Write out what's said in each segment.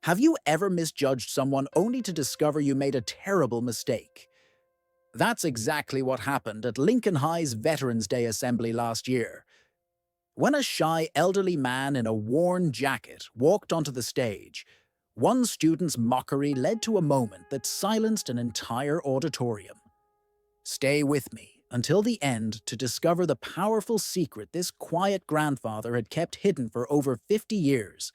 Have you ever misjudged someone only to discover you made a terrible mistake? That's exactly what happened at Lincoln High's Veterans Day Assembly last year. When a shy elderly man in a worn jacket walked onto the stage, one student's mockery led to a moment that silenced an entire auditorium. Stay with me until the end to discover the powerful secret this quiet grandfather had kept hidden for over 50 years,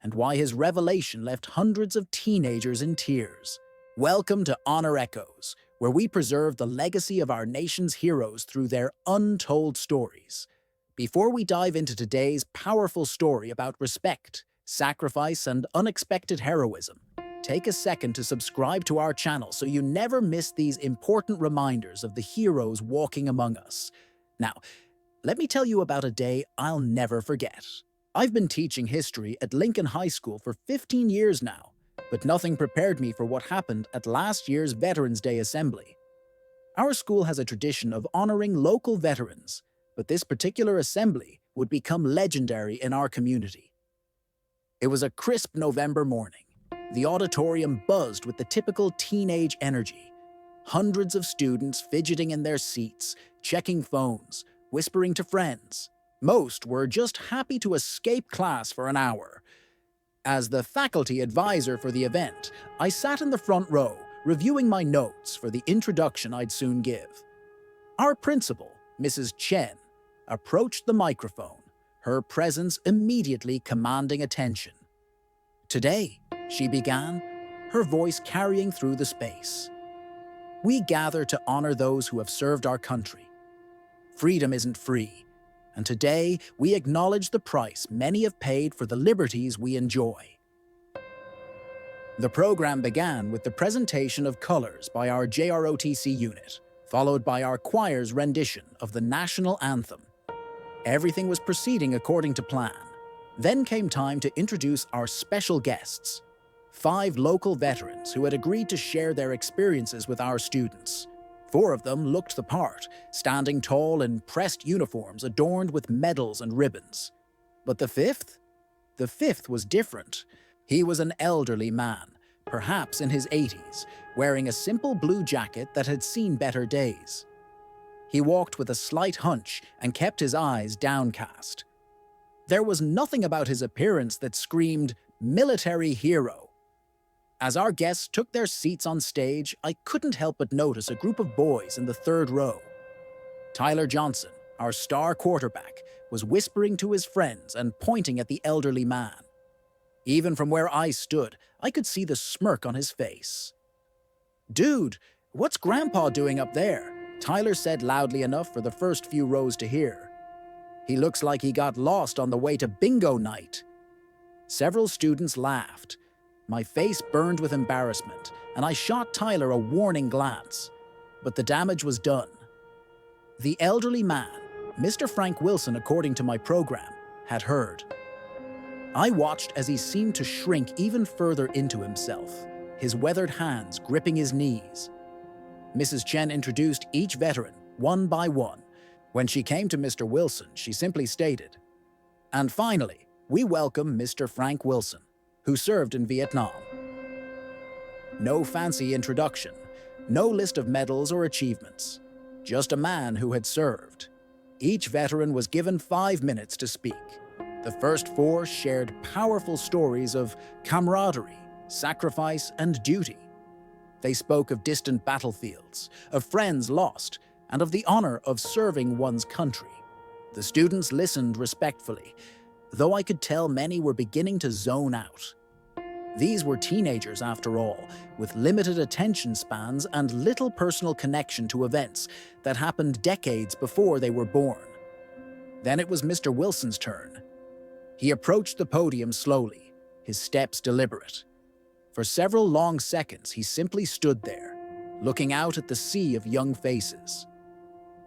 and why his revelation left hundreds of teenagers in tears. Welcome to Honor Echoes, where we preserve the legacy of our nation's heroes through their untold stories. Before we dive into today's powerful story about respect, sacrifice, and unexpected heroism, take a second to subscribe to our channel so you never miss these important reminders of the heroes walking among us. Now, let me tell you about a day I'll never forget. I've been teaching history at Lincoln High School for 15 years now, but nothing prepared me for what happened at last year's Veterans Day Assembly. Our school has a tradition of honoring local veterans, but this particular assembly would become legendary in our community. It was a crisp November morning. The auditorium buzzed with the typical teenage energy. Hundreds of students fidgeting in their seats, checking phones, whispering to friends. Most were just happy to escape class for an hour. As the faculty advisor for the event, I sat in the front row, reviewing my notes for the introduction I'd soon give. Our principal, Mrs. Chen, approached the microphone, her presence immediately commanding attention. "Today," she began, her voice carrying through the space, "we gather to honor those who have served our country. Freedom isn't free, and today we acknowledge the price many have paid for the liberties we enjoy." The program began with the presentation of colors by our JROTC unit, followed by our choir's rendition of the national anthem. Everything was proceeding according to plan. Then came time to introduce our special guests, 5 local veterans who had agreed to share their experiences with our students. 4 of them looked the part, standing tall in pressed uniforms adorned with medals and ribbons. But the fifth? The fifth was different. He was an elderly man, perhaps in his 80s, wearing a simple blue jacket that had seen better days. He walked with a slight hunch and kept his eyes downcast. There was nothing about his appearance that screamed military hero. As our guests took their seats on stage, I couldn't help but notice a group of boys in the 3rd row. Tyler Johnson, our star quarterback, was whispering to his friends and pointing at the elderly man. Even from where I stood, I could see the smirk on his face. "Dude, what's Grandpa doing up there?" Tyler said loudly enough for the first few rows to hear. "He looks like he got lost on the way to bingo night." Several students laughed. My face burned with embarrassment, and I shot Tyler a warning glance. But the damage was done. The elderly man, Mr. Frank Wilson according to my program, had heard. I watched as he seemed to shrink even further into himself, his weathered hands gripping his knees. Mrs. Chen introduced each veteran, one by one. When she came to Mr. Wilson, she simply stated, "And finally, we welcome Mr. Frank Wilson, who served in Vietnam." No fancy introduction, no list of medals or achievements, just a man who had served. Each veteran was given 5 minutes to speak. The first 4 shared powerful stories of camaraderie, sacrifice, and duty. They spoke of distant battlefields, of friends lost, and of the honor of serving one's country. The students listened respectfully, though I could tell many were beginning to zone out. These were teenagers, after all, with limited attention spans and little personal connection to events that happened decades before they were born. Then it was Mr. Wilson's turn. He approached the podium slowly, his steps deliberate. For several long seconds, he simply stood there, looking out at the sea of young faces.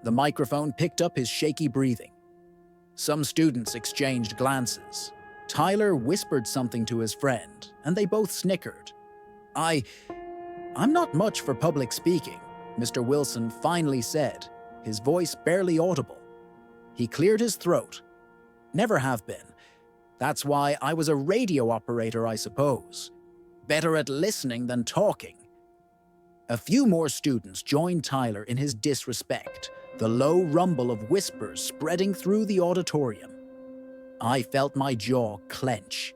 The microphone picked up his shaky breathing. Some students exchanged glances. Tyler whispered something to his friend, and they both snickered. I'm not much for public speaking," Mr. Wilson finally said, his voice barely audible. He cleared his throat. "Never have been. That's why I was a radio operator, I suppose. Better at listening than talking. A few more students joined Tyler in his disrespect, the low rumble of whispers spreading through the auditorium. I felt my jaw clench.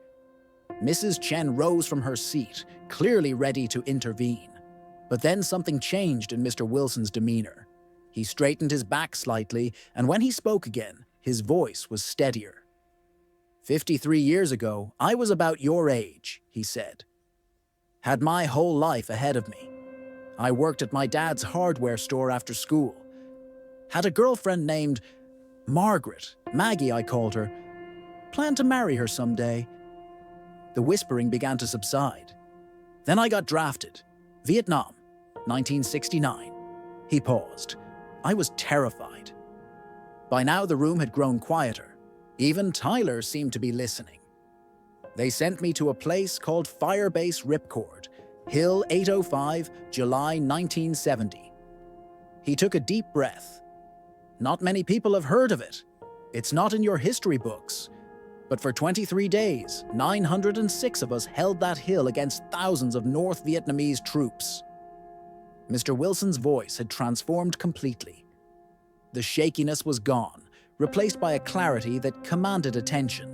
Mrs. Chen rose from her seat, clearly ready to intervene. But then something changed in Mr. Wilson's demeanor. He straightened his back slightly, and when he spoke again, his voice was steadier. 53 years ago, I was about your age, he said. Had my whole life ahead of me. I worked at my dad's hardware store after school. Had a girlfriend named Margaret, Maggie I called her. Planned to marry her someday. The whispering began to subside. Then I got drafted. Vietnam, 1969. He paused. I was terrified. By now the room had grown quieter. Even Tyler seemed to be listening. They sent me to a place called Firebase Ripcord, Hill 805, July 1970. He took a deep breath. Not many people have heard of it. It's not in your history books. But for 23 days, 906 of us held that hill against thousands of North Vietnamese troops. Mr. Wilson's voice had transformed completely. The shakiness was gone, replaced by a clarity that commanded attention.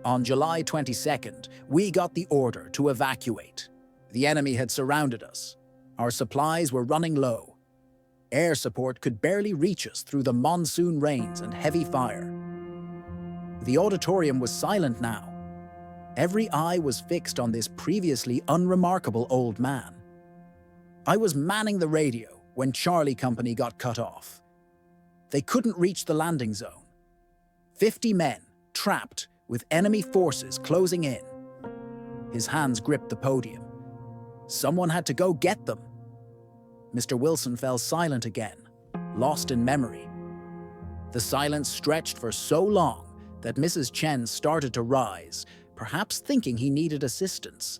On July 22nd, we got the order to evacuate. The enemy had surrounded us. Our supplies were running low. Air support could barely reach us through the monsoon rains and heavy fire. The auditorium was silent now. Every eye was fixed on this previously unremarkable old man. I was manning the radio when Charlie Company got cut off. They couldn't reach the landing zone. 50 men, trapped, with enemy forces closing in. His hands gripped the podium. Someone had to go get them. Mr. Wilson fell silent again, lost in memory. The silence stretched for so long that Mrs. Chen started to rise, perhaps thinking he needed assistance.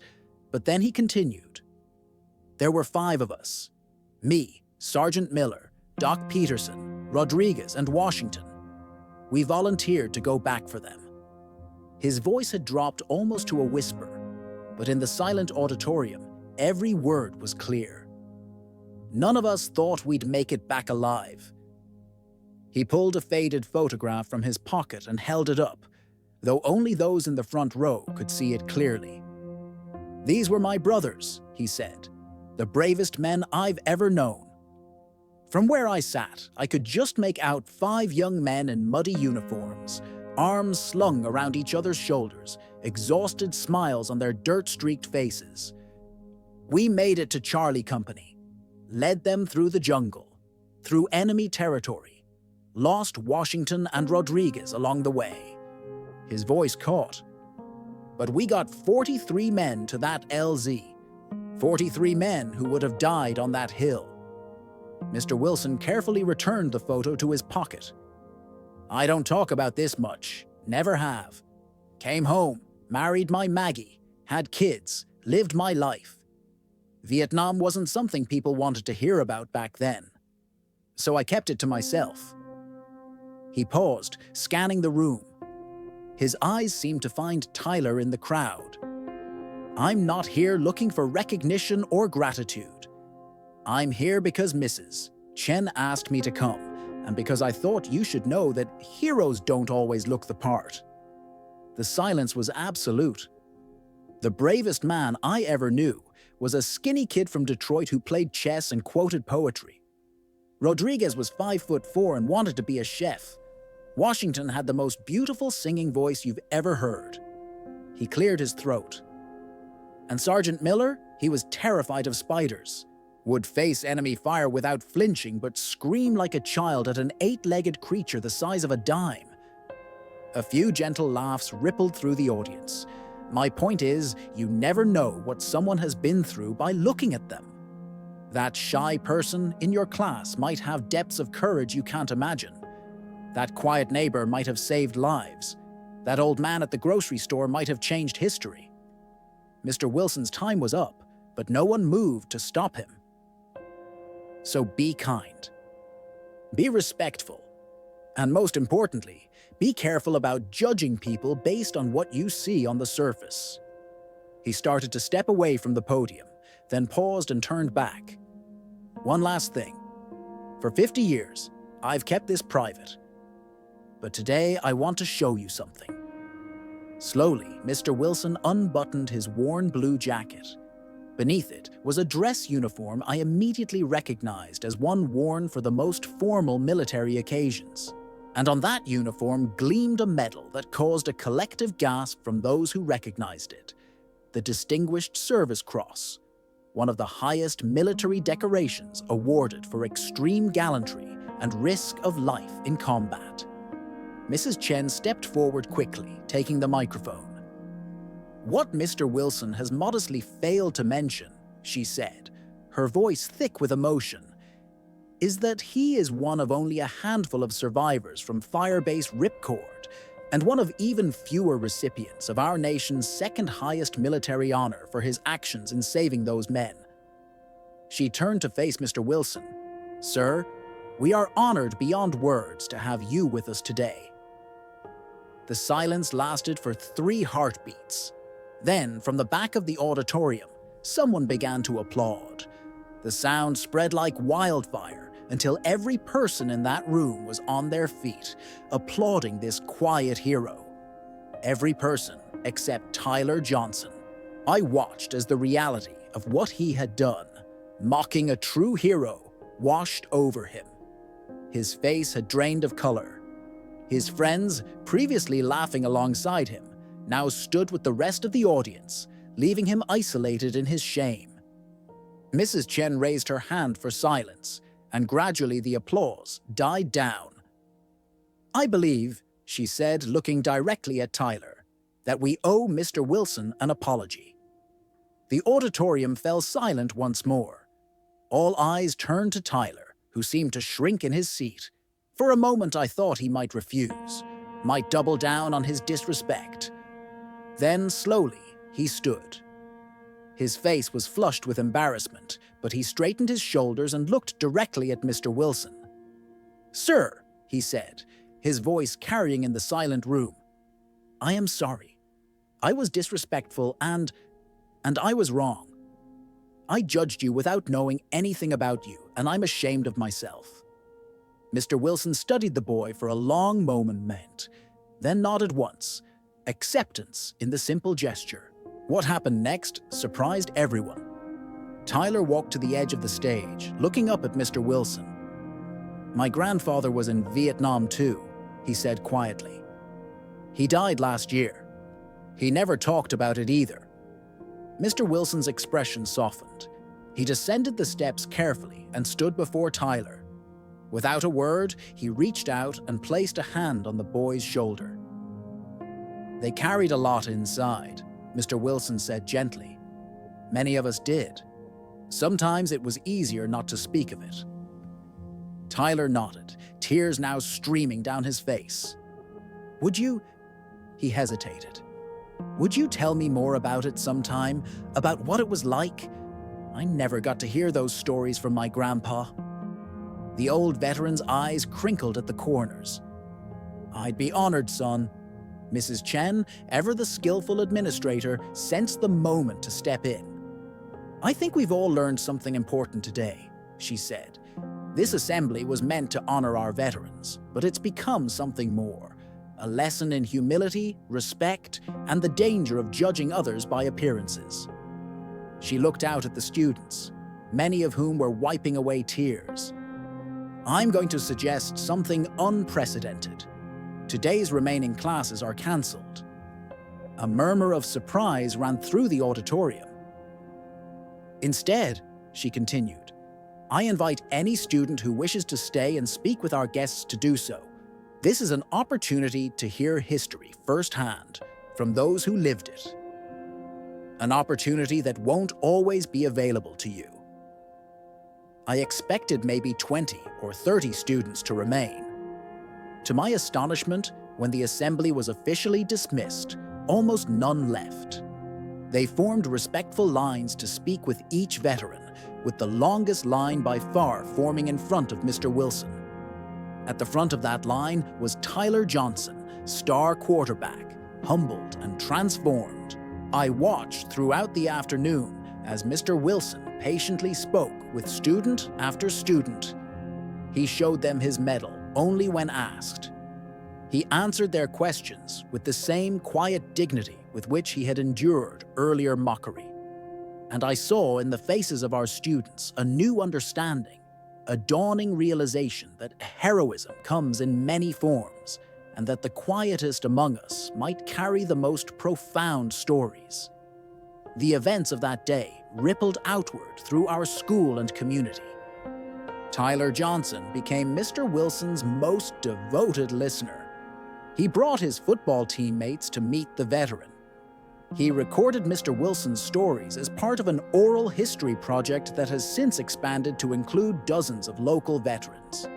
But then he continued. There were 5 of us. Me, Sergeant Miller, Doc Peterson, Rodriguez, and Washington. We volunteered to go back for them. His voice had dropped almost to a whisper, but in the silent auditorium, every word was clear. None of us thought we'd make it back alive. He pulled a faded photograph from his pocket and held it up, though only those in the front row could see it clearly. These were my brothers, he said, the bravest men I've ever known. From where I sat, I could just make out 5 young men in muddy uniforms, arms slung around each other's shoulders, exhausted smiles on their dirt-streaked faces. We made it to Charlie Company, led them through the jungle, through enemy territory, lost Washington and Rodriguez along the way. His voice caught. But we got 43 men to that LZ, 43 men who would have died on that hill. Mr. Wilson carefully returned the photo to his pocket. I don't talk about this much, never have. Came home, married my Maggie, had kids, lived my life. Vietnam wasn't something people wanted to hear about back then. So I kept it to myself. He paused, scanning the room. His eyes seemed to find Tyler in the crowd. I'm not here looking for recognition or gratitude. I'm here because Mrs. Chen asked me to come, and because I thought you should know that heroes don't always look the part. The silence was absolute. The bravest man I ever knew was a skinny kid from Detroit who played chess and quoted poetry. Rodriguez was 5'4" and wanted to be a chef. Washington had the most beautiful singing voice you've ever heard. He cleared his throat. And Sergeant Miller, he was terrified of spiders. Would face enemy fire without flinching but scream like a child at an 8-legged creature the size of a dime. A few gentle laughs rippled through the audience. My point is, you never know what someone has been through by looking at them. That shy person in your class might have depths of courage you can't imagine. That quiet neighbor might have saved lives. That old man at the grocery store might have changed history. Mr. Wilson's time was up, but no one moved to stop him. So be kind. Be respectful. And most importantly, be careful about judging people based on what you see on the surface. He started to step away from the podium, then paused and turned back. One last thing. For 50 years, I've kept this private. But today I want to show you something. Slowly, Mr. Wilson unbuttoned his worn blue jacket. Beneath it was a dress uniform I immediately recognized as one worn for the most formal military occasions. And on that uniform gleamed a medal that caused a collective gasp from those who recognized it. The Distinguished Service Cross, one of the highest military decorations awarded for extreme gallantry and risk of life in combat. Mrs. Chen stepped forward quickly, taking the microphone. "What Mr. Wilson has modestly failed to mention," she said, her voice thick with emotion, "is that he is one of only a handful of survivors from fire-based ripcord and one of even fewer recipients of our nation's second highest military honor for his actions in saving those men." She turned to face Mr. Wilson. "Sir, we are honored beyond words to have you with us today." The silence lasted for 3 heartbeats. Then, from the back of the auditorium, someone began to applaud. The sound spread like wildfire until every person in that room was on their feet, applauding this quiet hero. Every person except Tyler Johnson. I watched as the reality of what he had done, mocking a true hero, washed over him. His face had drained of color. His friends, previously laughing alongside him, now stood with the rest of the audience, leaving him isolated in his shame. Mrs. Chen raised her hand for silence, and gradually the applause died down. "I believe," she said, looking directly at Tyler, "that we owe Mr. Wilson an apology." The auditorium fell silent once more. All eyes turned to Tyler, who seemed to shrink in his seat. For a moment I thought he might refuse, might double down on his disrespect. Then, slowly, he stood. His face was flushed with embarrassment, but he straightened his shoulders and looked directly at Mr. Wilson. "Sir," he said, his voice carrying in the silent room, "I am sorry. I was disrespectful and I was wrong. I judged you without knowing anything about you, and I'm ashamed of myself." Mr. Wilson studied the boy for a long moment, then nodded once, acceptance in the simple gesture. What happened next surprised everyone. Tyler walked to the edge of the stage, looking up at Mr. Wilson. "My grandfather was in Vietnam too," he said quietly. "He died last year. He never talked about it either." Mr. Wilson's expression softened. He descended the steps carefully and stood before Tyler. Without a word, he reached out and placed a hand on the boy's shoulder. "They carried a lot inside," Mr. Wilson said gently. "Many of us did. Sometimes it was easier not to speak of it." Tyler nodded, tears now streaming down his face. "Would you—" he hesitated. "Would you tell me more about it sometime, about what it was like? I never got to hear those stories from my grandpa." The old veteran's eyes crinkled at the corners. "I'd be honored, son." Mrs. Chen, ever the skillful administrator, sensed the moment to step in. "I think we've all learned something important today," she said. "This assembly was meant to honor our veterans, but it's become something more. A lesson in humility, respect, and the danger of judging others by appearances." She looked out at the students, many of whom were wiping away tears. "I'm going to suggest something unprecedented. Today's remaining classes are cancelled." A murmur of surprise ran through the auditorium. "Instead," she continued, "I invite any student who wishes to stay and speak with our guests to do so. This is an opportunity to hear history firsthand from those who lived it. An opportunity that won't always be available to you." I expected maybe 20 or 30 students to remain. To my astonishment, when the assembly was officially dismissed, almost none left. They formed respectful lines to speak with each veteran, with the longest line by far forming in front of Mr. Wilson. At the front of that line was Tyler Johnson, star quarterback, humbled and transformed. I watched throughout the afternoon as Mr. Wilson patiently spoke with student after student. He showed them his medal only when asked. He answered their questions with the same quiet dignity with which he had endured earlier mockery. And I saw in the faces of our students a new understanding, a dawning realization that heroism comes in many forms, and that the quietest among us might carry the most profound stories. The events of that day rippled outward through our school and community. Tyler Johnson became Mr. Wilson's most devoted listener. He brought his football teammates to meet the veteran. He recorded Mr. Wilson's stories as part of an oral history project that has since expanded to include dozens of local veterans.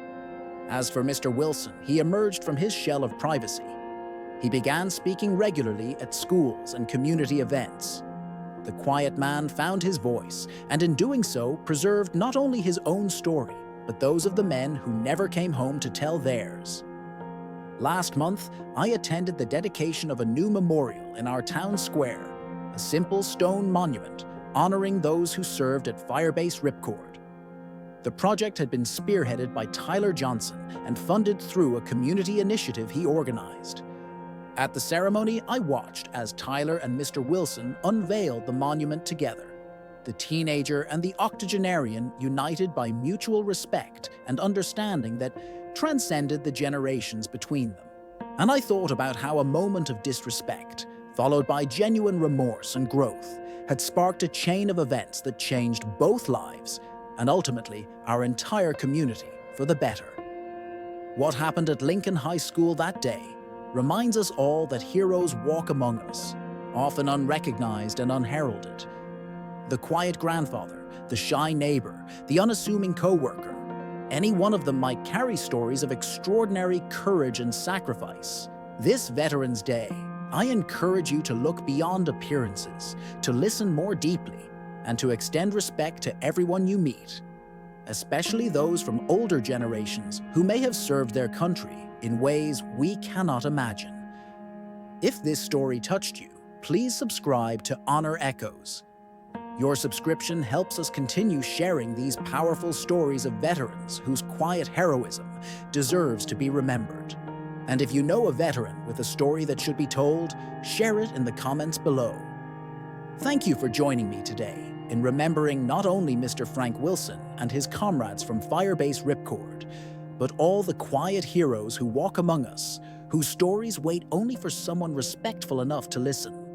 As for Mr. Wilson, he emerged from his shell of privacy. He began speaking regularly at schools and community events. The quiet man found his voice, and in doing so, preserved not only his own story, but those of the men who never came home to tell theirs. Last month, I attended the dedication of a new memorial in our town square, a simple stone monument honoring those who served at Firebase Ripcord. The project had been spearheaded by Tyler Johnson and funded through a community initiative he organized. At the ceremony, I watched as Tyler and Mr. Wilson unveiled the monument together, the teenager and the octogenarian united by mutual respect and understanding that transcended the generations between them. And I thought about how a moment of disrespect, followed by genuine remorse and growth, had sparked a chain of events that changed both lives and ultimately our entire community for the better. What happened at Lincoln High School that day reminds us all that heroes walk among us, often unrecognized and unheralded. The quiet grandfather, the shy neighbor, the unassuming co-worker, any one of them might carry stories of extraordinary courage and sacrifice. This Veterans Day, I encourage you to look beyond appearances, to listen more deeply, and to extend respect to everyone you meet, especially those from older generations who may have served their country in ways we cannot imagine. If this story touched you, please subscribe to Honor Echoes. Your subscription helps us continue sharing these powerful stories of veterans whose quiet heroism deserves to be remembered. And if you know a veteran with a story that should be told, share it in the comments below. Thank you for joining me today in remembering not only Mr. Frank Wilson and his comrades from Firebase Ripcord, but all the quiet heroes who walk among us, whose stories wait only for someone respectful enough to listen.